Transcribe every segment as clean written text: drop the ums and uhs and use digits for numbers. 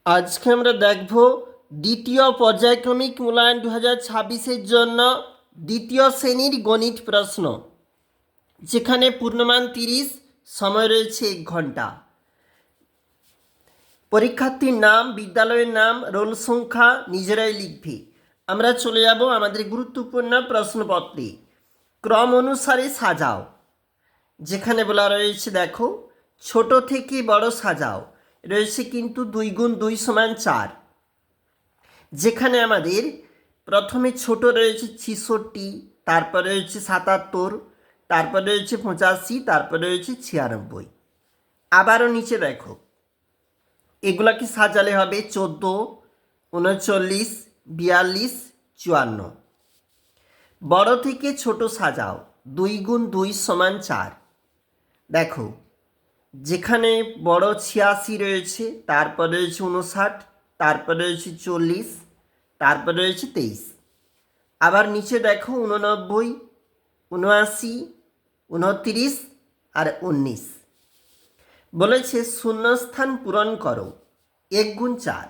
আজকে আমরা দেখব দ্বিতীয় পর্যায়ক্রমিক মূল্যায়ন 2026-এর জন্য দ্বিতীয় শ্রেণীর গণিত প্রশ্ন, যেখানে পূর্ণমান 30, সময় রয়েছে 1 ঘন্টা। পরীক্ষার্থীর নাম, বিদ্যালয়ের নাম, রোল সংখ্যা নিজেরাই লিখবে। আমরা চলে যাব আমাদের গুরুত্বপূর্ণ প্রশ্নপত্রে। ক্রম অনুসারে সাজাও, যেখানে বলা রয়েছে দেখো ছোট থেকে বড় সাজাও, রয়েছে কিন্তু 2 গুণ 2 সমান 4। যেখানে আমাদের প্রথমে ছোট রয়েছে 66, তারপরে রয়েছে 77, তারপরে রয়েছে 85, তারপরে রয়েছে 96। আবারও নিচে দেখো এগুলাকে সাজালে হবে 14, 39, 42, 54। বড় থেকে ছোট সাজাও, 2 গুণ 2 সমান 4। দেখো যেখানে বড় 86 রয়েছে, তারপরে রয়েছে 59, তারপরে রয়েছে 40, তারপরে রয়েছে 23। আবার নিচে দেখো 89, 79, 29 আর 19। বলেছে শূন্যস্থান পূরণ করো 1 গুণ 4।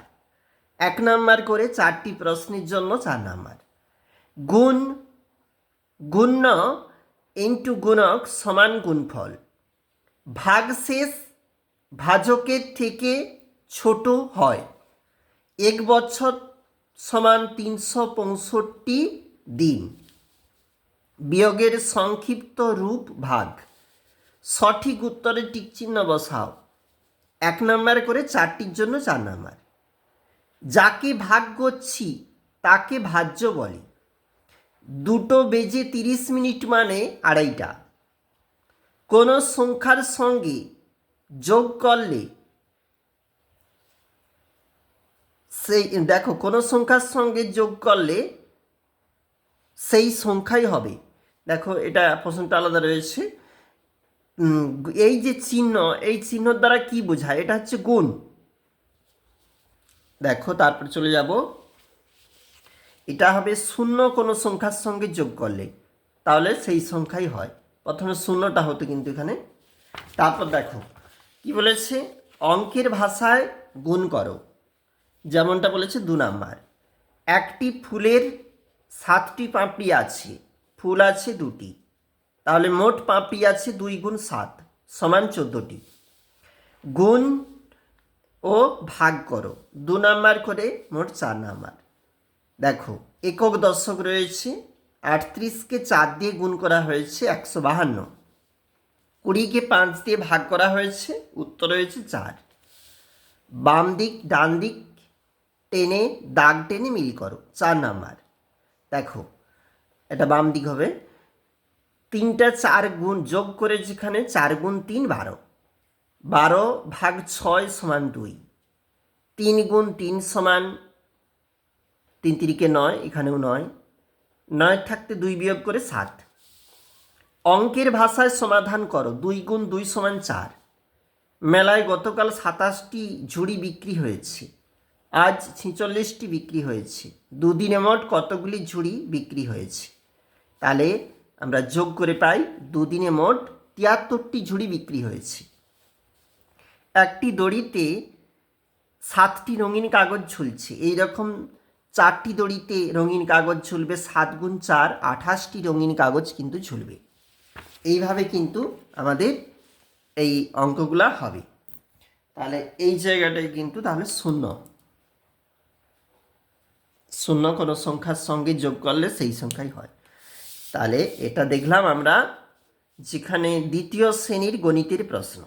1 নাম্বার করে 4টি প্রশ্নের জন্য 4 নাম্বার। গুণ, গুণ্য ইন্টু গুণক সমান গুণফল। ভাগশেষ ভাজকের থেকে ছোট হয়। 1 বছর সমান 365 দিন। বিয়োগের সংক্ষিপ্ত রূপ ভাগ। সঠিক উত্তরে টিক চিহ্ন বসাও। 1 নাম্বার করে 4টির জন্য 4 নাম্বার। যাকে ভাগ করছি তাকে ভাজ্য বলে। 2:30 মানে 2:30টা। কোনো সংখ্যার সঙ্গে যোগ করলে সেই দেখো কোনো সংখ্যার সঙ্গে যোগ করলে সেই সংখ্যাই হবে। দেখো এটা প্রশ্নটা আলাদা রয়েছে। এই যে চিহ্ন, এই চিহ্নর দ্বারা কি বোঝায়? এটা হচ্ছে গুণ। দেখো তারপর চলে যাব, এটা হবে শূন্য কোনো সংখ্যার সঙ্গে যোগ করলে, তাহলে সেই সংখ্যাই হয়। প্রথমে শূন্যটা হতো কিন্তু এখানে। তারপর দেখো কি বলেছে, অঙ্কের ভাষায় গুণ করো। যেমনটা বলেছে 2 নাম্বার। একটি ফুলের 7টি পাপড়ি আছে, ফুল আছে 2টি, তাহলে মোট পাপড়ি আছে 2 গুণ 7 সমান 14টি। গুণ ও ভাগ করো 2 নাম্বার করে, মোট 4 নাম্বার। দেখো একক দশক রয়েছে, 38কে 4 দিয়ে গুণ করা হয়েছে 152, 20কে 5 দিয়ে ভাগ করা হয়েছে, উত্তর হয়েছে 4। বাম দিক ডান দিক টেনে দাগ টেনে মিল করো 4 নাম্বার। দেখো এটা বাম দিক হবে। 3টা 4 গুণ যোগ করে যেখানে 4 গুণ 3 12, 12 ভাগ 6 সমান 2, 3 গুণ 3 সমান 3 3কে 9, এখানেও 9, 9 থাকতে 2 বিয়োগ করে 7। অঙ্কের ভাষায় সমাধান করো। 2 গুণ 2 সমান 4। মেলায় গতকাল 27টি ঝুড়ি বিক্রি হয়েছে, আজ 46টি বিক্রি হয়েছে। দুদিনে মোট কতগুলি ঝুড়ি বিক্রি হয়েছে? তাহলে আমরা যোগ করে পাই দুদিনে মোট 73টি ঝুড়ি বিক্রি হয়েছে। একটি দড়িতে 7টি রঙিন কাগজ ঝুলছে। এইরকম 4টি দড়িতে রঙিন কাগজ ঝুলবে, 7 গুণ 4 28টি রঙিন কাগজ কিন্তু ঝুলবে। এইভাবে কিন্তু আমাদের এই অঙ্কগুলা হবে। তাহলে এই জায়গাটায় কিন্তু তাহলে শূন্য, শূন্য কোনো সংখ্যার সঙ্গে যোগ করলে সেই সংখ্যাই হয়। তাহলে এটা দেখলাম আমরা, যেখানে দ্বিতীয় শ্রেণীর গণিতের প্রশ্ন।